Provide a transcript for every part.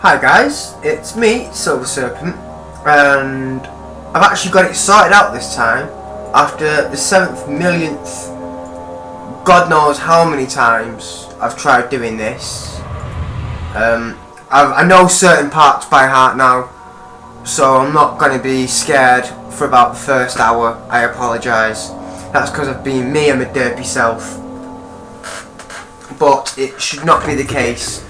Hi guys, it's me, Silver Serpent, and I've actually got it sorted out this time after the 7th millionth, God knows how many times I've tried doing this. I know certain parts by heart now, so I'm not going to be scared for about the first hour. I apologise. That's because I've been me and my derpy self, but it should not be the case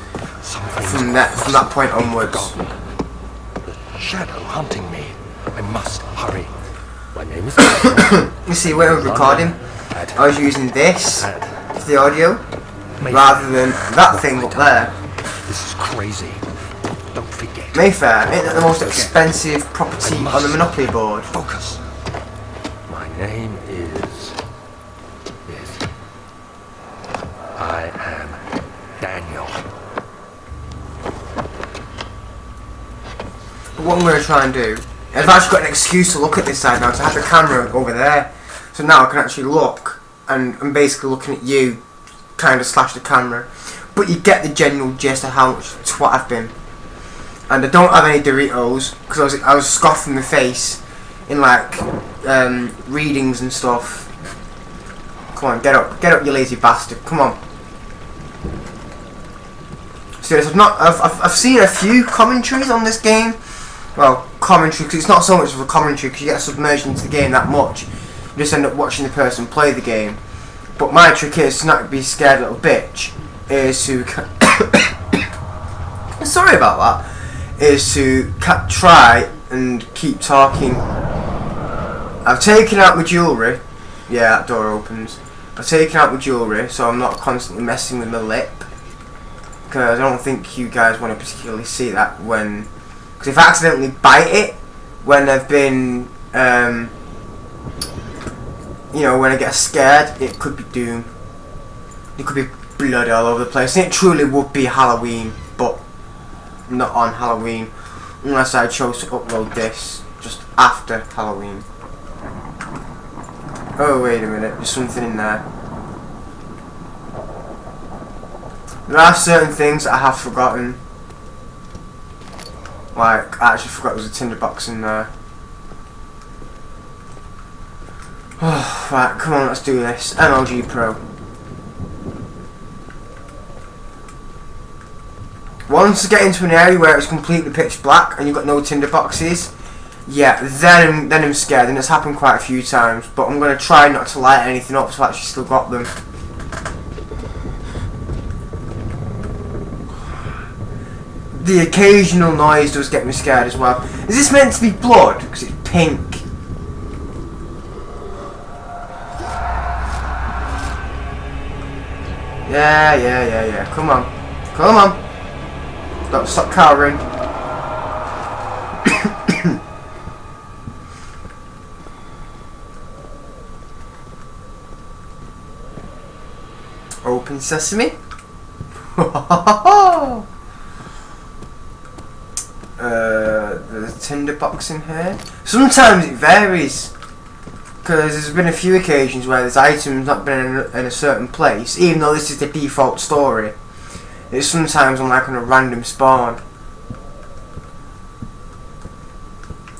from that point onwards. The shadow hunting me. I must hurry. My name is. You see, when I was recording, I was using this for the audio rather than that thing up there. This is crazy. Don't forget. Mayfair, ain't that the most expensive property on the Monopoly board? Focus. My name is. I am Daniel. What I'm going to try and do, I've actually got an excuse to look at this side now, because I have the camera over there. So now I can actually look, and I'm basically looking at you, kind of slash the camera. But you get the general gist of how much twat I've been. And I don't have any Doritos, because I was scoffing my face in like readings and stuff. Come on, get up you lazy bastard, come on. Serious, I've seen a few commentaries on this game. Well, commentary, because it's not so much of a commentary because you get submerged into the game that much. You just end up watching the person play the game. But my trick is to not be scared little bitch. Is to sorry about that. Is to try and keep talking. I've taken out my jewellery. Yeah, that door opens. I've taken out my jewellery so I'm not constantly messing with my lip. Because I don't think you guys want to particularly see that when. Because if I accidentally bite it when I've been, you know, when I get scared, it could be doom. It could be blood all over the place. And it truly would be Halloween, but not on Halloween, unless I chose to upload this just after Halloween. Oh, wait a minute, there's something in there. There are certain things that I have forgotten. Like, I actually forgot there was a tinderbox in there. Oh, right, come on, let's do this. MLG Pro. Once you get into an area where it's completely pitch black and you've got no tinderboxes, yeah, then I'm scared, and it's happened quite a few times. But I'm going to try not to light anything up so I've actually still got them. The occasional noise does get me scared as well. Is this meant to be blood? Because it's pink. Yeah. Come on. Come on. Don't stop cowering. Open sesame. There's a tinderbox in here. Sometimes it varies, because there's been a few occasions where there's items not been in a certain place, even though this is the default story. It's sometimes on like on a random spawn.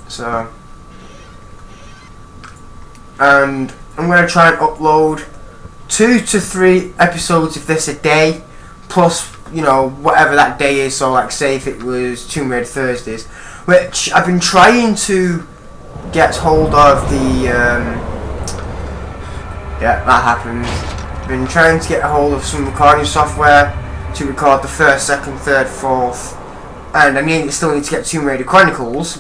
So, and I'm going to try and upload 2 to 3 episodes of this a day, plus, you know, whatever that day is. So like, say if it was Tomb Raider Thursdays, which I've been trying to get hold of the yeah, that happened. I've been trying to get a hold of some recording software to record the 1st, 2nd, 3rd, 4th, and I still need to get Tomb Raider Chronicles,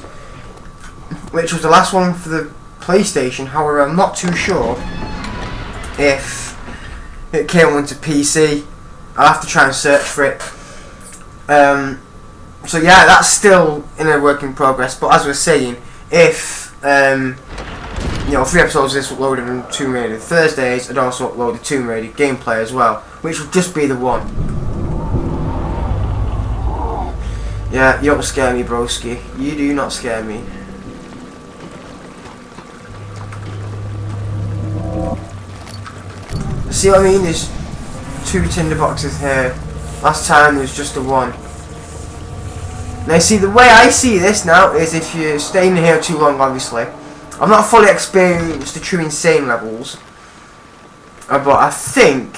which was the last one for the PlayStation. However, I'm not too sure if it came onto PC. I'll have to try and search for it. So yeah, that's still in a work in progress. But as we were saying, if you know, 3 episodes of this uploaded on Tomb Raider Thursdays, I'd also upload the Tomb Raider gameplay as well, which would just be the one. Yeah, you don't scare me, broski. You do not scare me. See what I mean? There's 2 tinderboxes here. Last time there was just the one. Now see, the way I see this now is if you're staying here too long, obviously. I've not fully experienced the true insane levels. But I think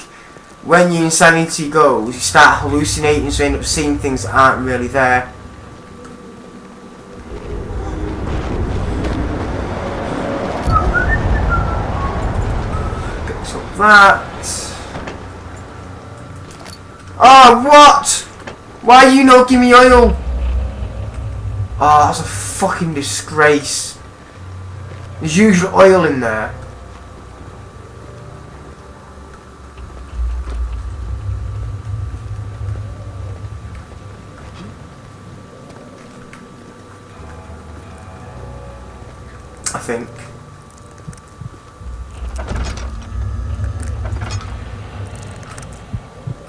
when your insanity goes, you start hallucinating, so you end up seeing things that aren't really there. Pick up that. Oh, what? Why you not give me oil? Oh, that's a fucking disgrace. There's usually oil in there. I think.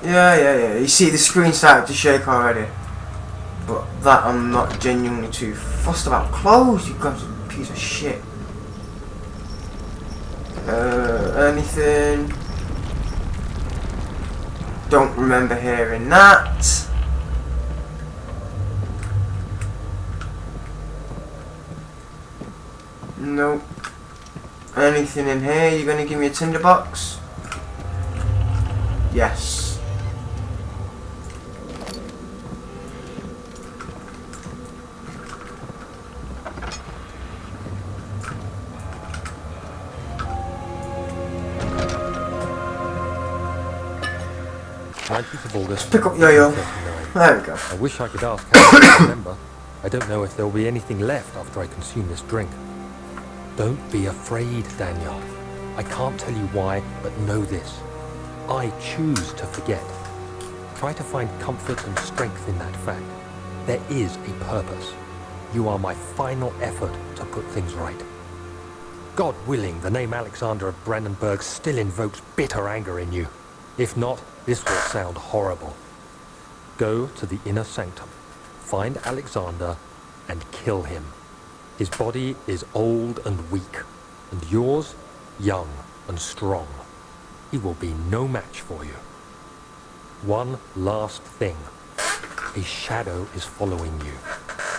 Yeah. You see the screen started to shake already. But that I'm not genuinely too fussed about. Clothes, you goddamn piece of shit. Anything? Don't remember hearing that. Nope. Anything in here? You gonna give me a tinderbox? Yes. August. Pick up Yo-Yo. There we go. I wish I could ask how I remember. I don't know if there will be anything left after I consume this drink. Don't be afraid, Daniel. I can't tell you why, but know this. I choose to forget. Try to find comfort and strength in that fact. There is a purpose. You are my final effort to put things right. God willing, the name Alexander of Brandenburg still invokes bitter anger in you. If not, this will sound horrible. Go to the inner sanctum, find Alexander, and kill him. His body is old and weak, and yours, young and strong. He will be no match for you. One last thing. A shadow is following you.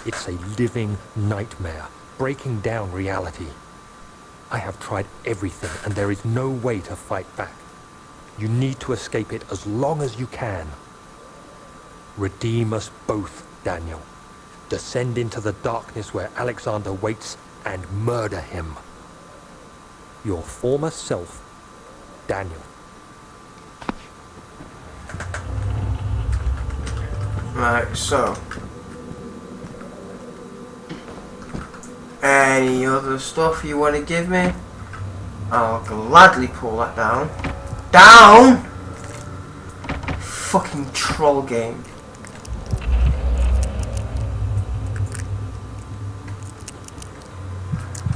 It's a living nightmare, breaking down reality. I have tried everything, and there is no way to fight back. You need to escape it as long as you can. Redeem us both, Daniel. Descend into the darkness where Alexander waits and murder him. Your former self, Daniel. Right, so. Any other stuff you want to give me? I'll gladly pull that down. Down! Fucking troll game.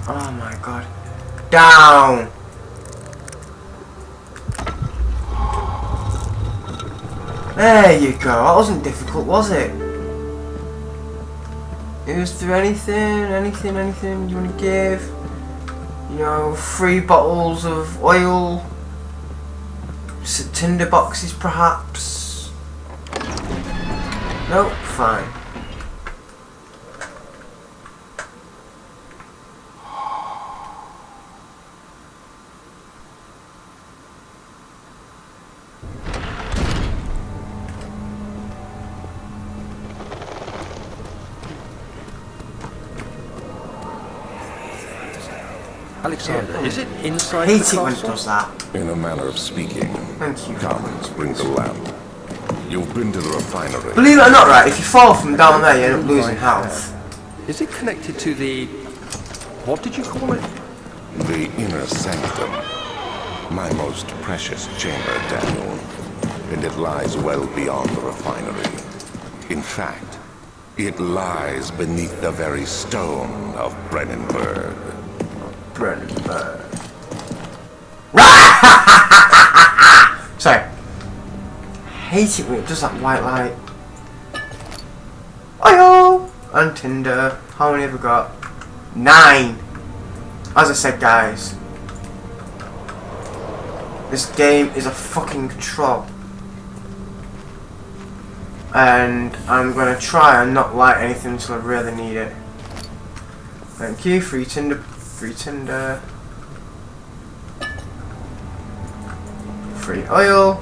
Oh my god. Down! There you go. That wasn't difficult, was it? Is there anything you want to give? You know, 3 bottles of oil. Tinder boxes, perhaps? Nope, fine. Alexander, is it inside I hate the it when it castle? does that. In a manner of speaking. Thank you. Come, bring the lamp. You've been to the refinery. Believe it or not, right, if you fall from down there, you end up losing health. Is it connected to the... what did you call it? The inner sanctum. My most precious chamber, Daniel. And it lies well beyond the refinery. In fact, it lies beneath the very stone of Brandenburg. Brandenburg. Sorry. Hate it when it does that white light. Oil! And Tinder. How many have we got? 9. As I said, guys. This game is a fucking troll. and I'm going to try and not light anything until I really need it. Thank you. Free tinder. Free tinder. Free oil.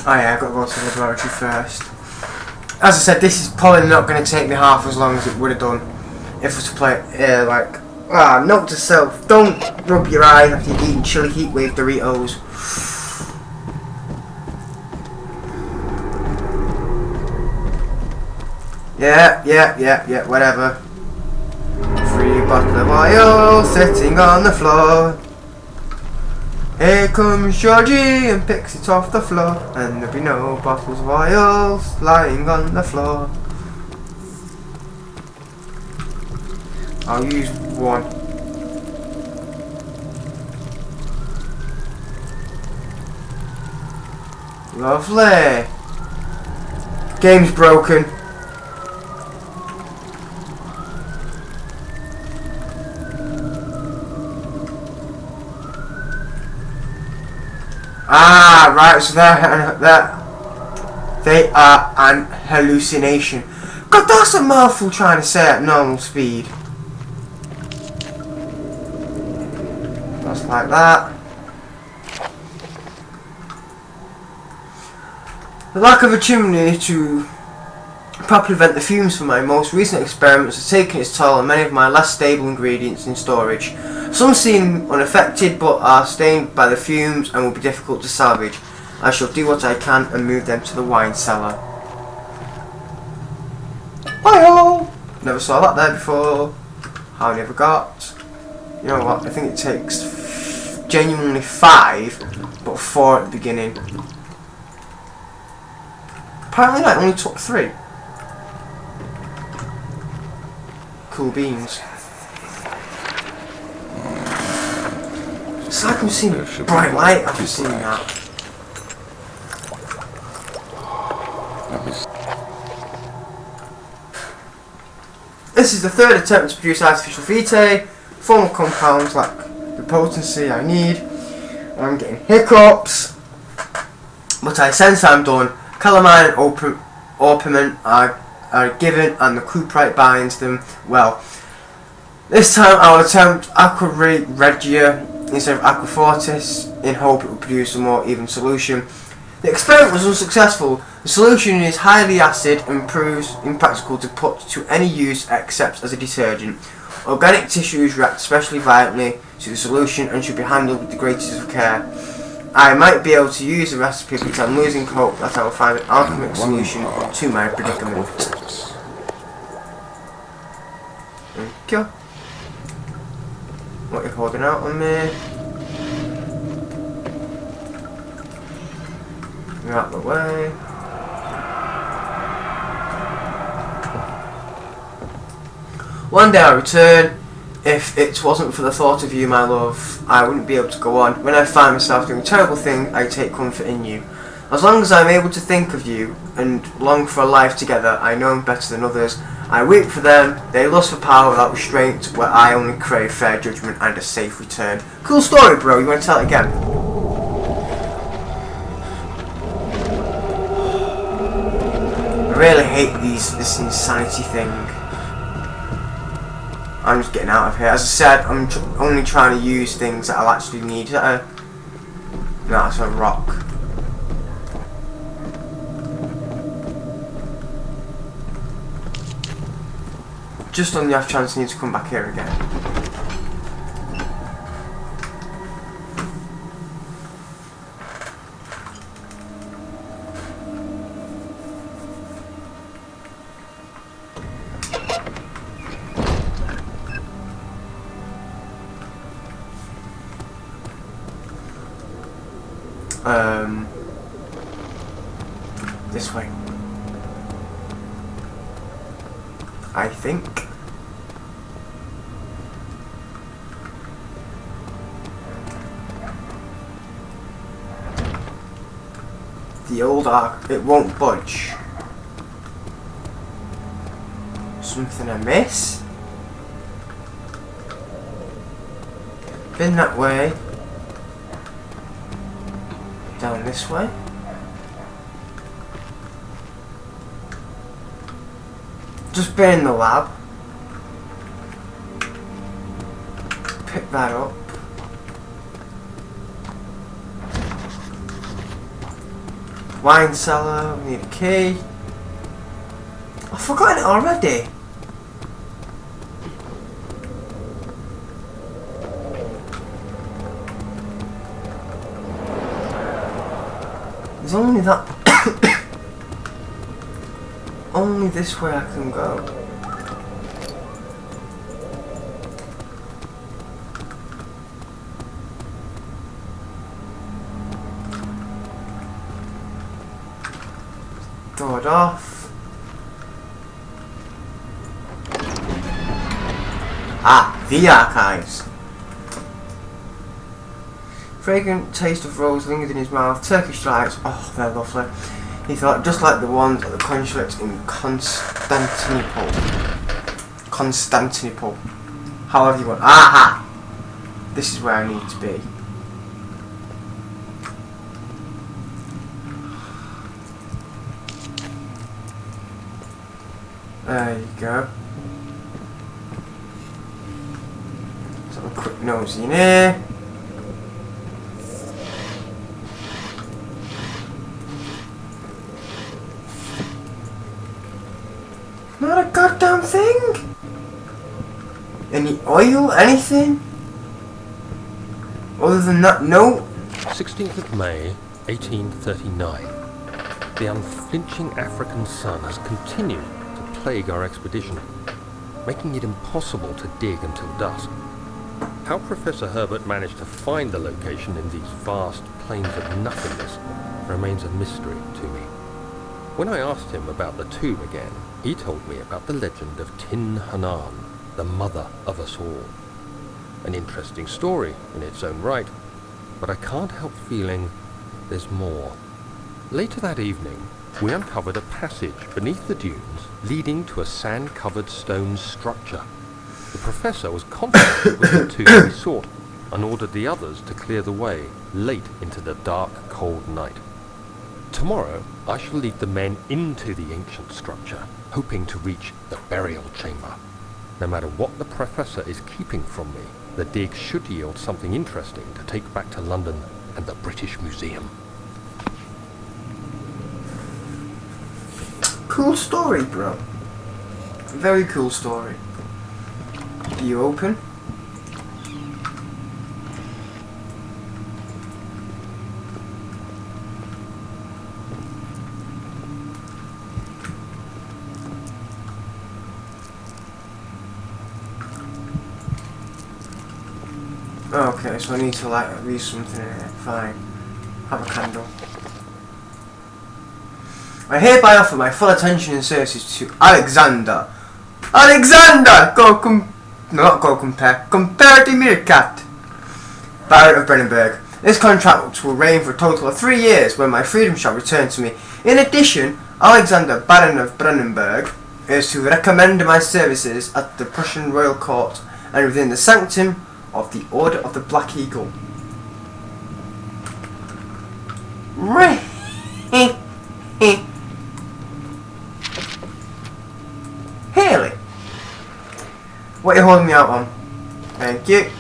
Oh yeah, I've got to go to the laboratory first. As I said, this is probably not going to take me half as long as it would have done if I was to play it like... note to self, don't rub your eyes after you're eating chili heat wave Doritos. Yeah, whatever. Free bottle of oil sitting on the floor. Here comes Georgie and picks it off the floor, and there'll be no bottles of oil lying on the floor. I'll use one. Lovely. Game's broken. Ah, right, so they are an hallucination. God, that's a mouthful trying to say at normal speed. Just like that. The lack of a chimney to properly vent the fumes from my most recent experiments has taken its toll on many of my less stable ingredients in storage. Some seem unaffected but are stained by the fumes and will be difficult to salvage. I shall do what I can and move them to the wine cellar. Hi-ho! Never saw that there before. How many have I got? You know what, I think it takes genuinely 5, but 4 at the beginning. Apparently that only took 3. Cool beans. It's like I'm seeing bright light after seeing that. This is the 3rd attempt to produce artificial vitae. Formal compounds lack the potency I need. I'm getting hiccups. But I sense I'm done. Calamine and orpiment are given and the cuprite binds them well. This time I will attempt aqua regia instead of aqua fortis in hope it will produce a more even solution. The experiment was unsuccessful. The solution is highly acid and proves impractical to put to any use except as a detergent. Organic tissues react especially violently to the solution and should be handled with the greatest of care. I might be able to use the recipe, but I'm losing hope that I will find an alchemic solution to my predicament. Thank you. What are you holding out on me? You're out the way. One day I'll return. If it wasn't for the thought of you, my love, I wouldn't be able to go on. When I find myself doing a terrible thing, I take comfort in you. As long as I'm able to think of you and long for a life together, I know I'm better than others. I weep for them, they lust for power without restraint, where I only crave fair judgment and a safe return. Cool story, bro. You want to tell it again? I really hate this insanity thing. I'm just getting out of here. As I said, I'm only trying to use things that I'll actually need. No, that's a rock. Just on the off chance I need to come back here again. This way. I think. The old arc, it won't budge. Something I miss? Been that way. Down this way. Just been in the lab. Pick that up. Wine cellar, we need a key. I've forgotten it already. There's only that. Only this way I can go. Throw it off. Ah, the archives. Fragrant taste of rose lingered in his mouth. Turkish lights, oh, they're lovely. He thought, just like the ones at the consulate in Constantinople. However you want. Aha! This is where I need to be. There you go. Let's have a quick nosy in here. Not a goddamn thing! Any oil? Anything? Other than that, no. 16th of May, 1839. The unflinching African sun has continued to plague our expedition, making it impossible to dig until dusk. How Professor Herbert managed to find the location in these vast plains of nothingness remains a mystery to me. When I asked him about the tomb again, he told me about the legend of Tin Hanan, the mother of us all. An interesting story in its own right, but I can't help feeling there's more. Later that evening, we uncovered a passage beneath the dunes leading to a sand-covered stone structure. The professor was confident it was the tomb we sought and ordered the others to clear the way late into the dark, cold night. Tomorrow, I shall lead the men into the ancient structure, hoping to reach the burial chamber. No matter what the professor is keeping from me, the dig should yield something interesting to take back to London and the British Museum. Cool story, bro. Very cool story. Do you open? Okay, so I need to light at least something in here. Fine. Have a candle. I hereby offer my full attention and services to Alexander. Alexander! Compare to Meerkat. Baron of Brennenburg. This contract will reign for a total of 3 years, when my freedom shall return to me. In addition, Alexander, Baron of Brennenburg, is to recommend my services at the Prussian Royal Court and within the sanctum of the Order of the Black Eagle. Haley, what are you holding me out on? Thank you.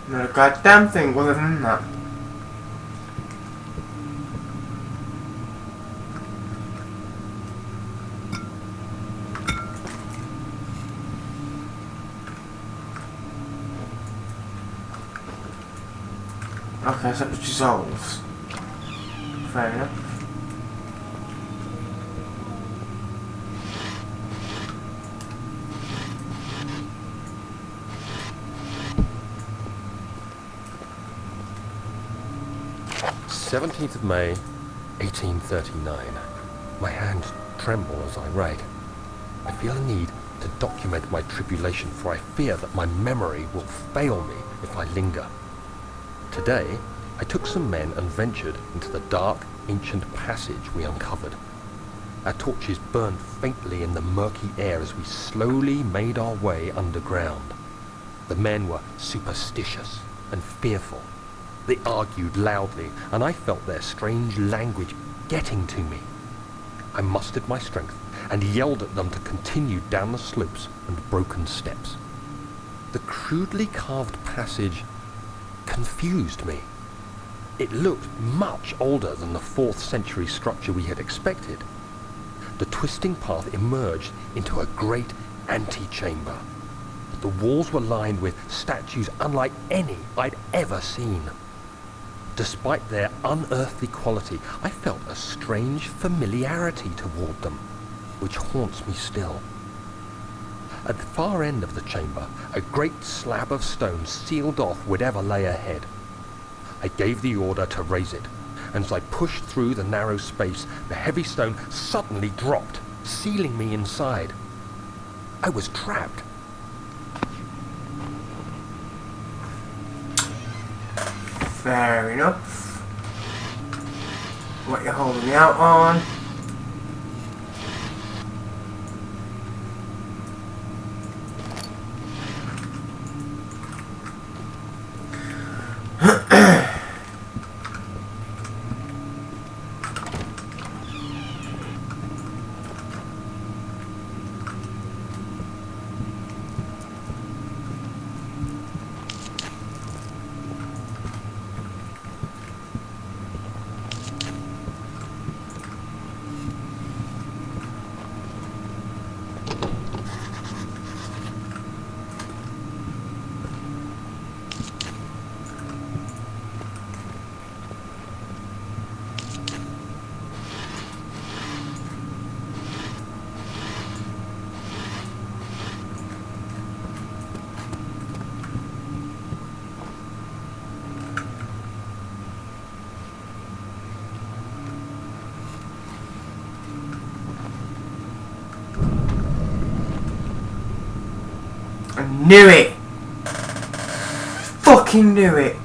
Not a goddamn thing other than that. Okay, so it dissolves. Fair enough. 17th of May, 1839. My hands tremble as I write. I feel a need to document my tribulation, for I fear that my memory will fail me if I linger. Today, I took some men and ventured into the dark, ancient passage we uncovered. Our torches burned faintly in the murky air as we slowly made our way underground. The men were superstitious and fearful. They argued loudly, and I felt their strange language getting to me. I mustered my strength and yelled at them to continue down the slopes and broken steps. The crudely carved passage confused me. It looked much older than the 4th century structure we had expected. The twisting path emerged into a great antechamber. The walls were lined with statues unlike any I'd ever seen. Despite their unearthly quality, I felt a strange familiarity toward them, which haunts me still. At the far end of the chamber, a great slab of stone sealed off whatever lay ahead. I gave the order to raise it, and as I pushed through the narrow space, the heavy stone suddenly dropped, sealing me inside. I was trapped. Fair enough. What you holding me out on? I knew it! Fucking knew it!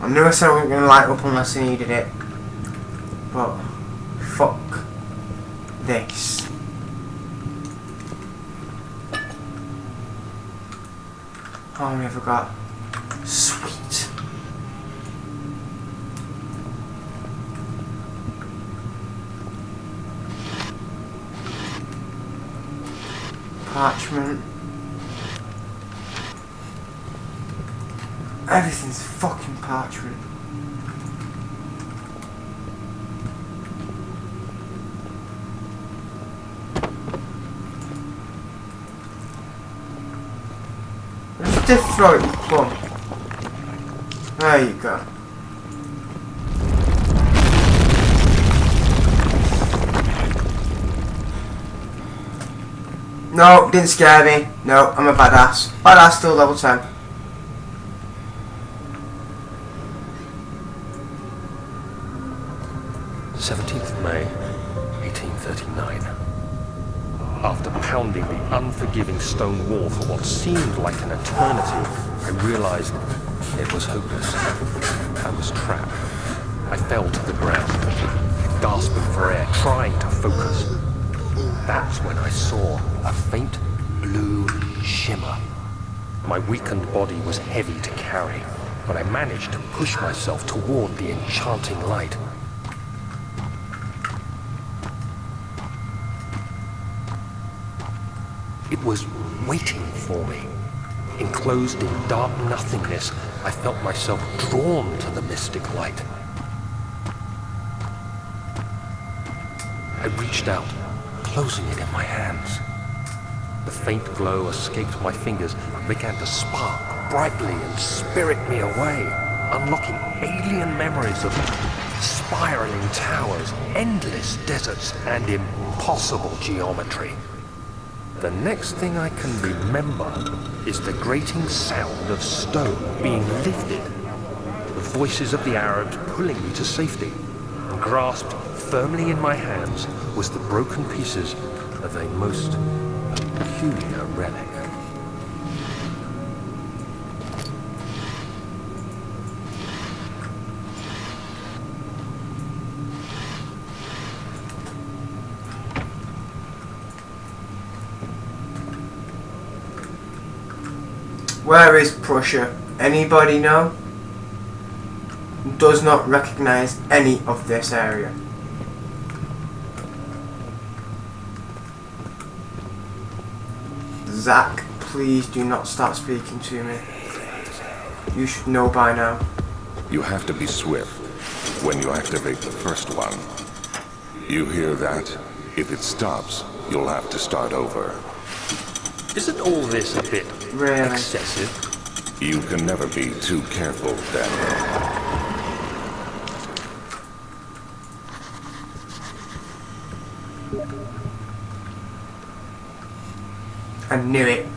I knew I said I wasn't going to light up unless I needed it. But, fuck this. How many have I got? Sweet. Parchment. Everything's fucking parchment. Just throw it, come on. There you go. No, didn't scare me. No, I'm a badass. Badass still level 10. May 1839. After pounding the unforgiving stone wall for what seemed like an eternity, I realized it was hopeless. I was trapped. I fell to the ground, gasping for air, trying to focus. That's when I saw a faint blue shimmer. My weakened body was heavy to carry, but I managed to push myself toward the enchanting light. It was waiting for me. Enclosed in dark nothingness, I felt myself drawn to the mystic light. I reached out, closing it in my hands. The faint glow escaped my fingers and began to spark brightly and spirit me away, unlocking alien memories of spiraling towers, endless deserts, and impossible geometry. The next thing I can remember is the grating sound of stone being lifted, the voices of the Arabs pulling me to safety, and grasped firmly in my hands was the broken pieces of a most peculiar relic. Where is Prussia? Anybody know? Does not recognize any of this area. Zach, please do not start speaking to me. You should know by now. You have to be swift when you activate the first one. You hear that? If it stops, you'll have to start over. Isn't all this a bit Really? excessive? You can never be too careful, Daniel. I knew it.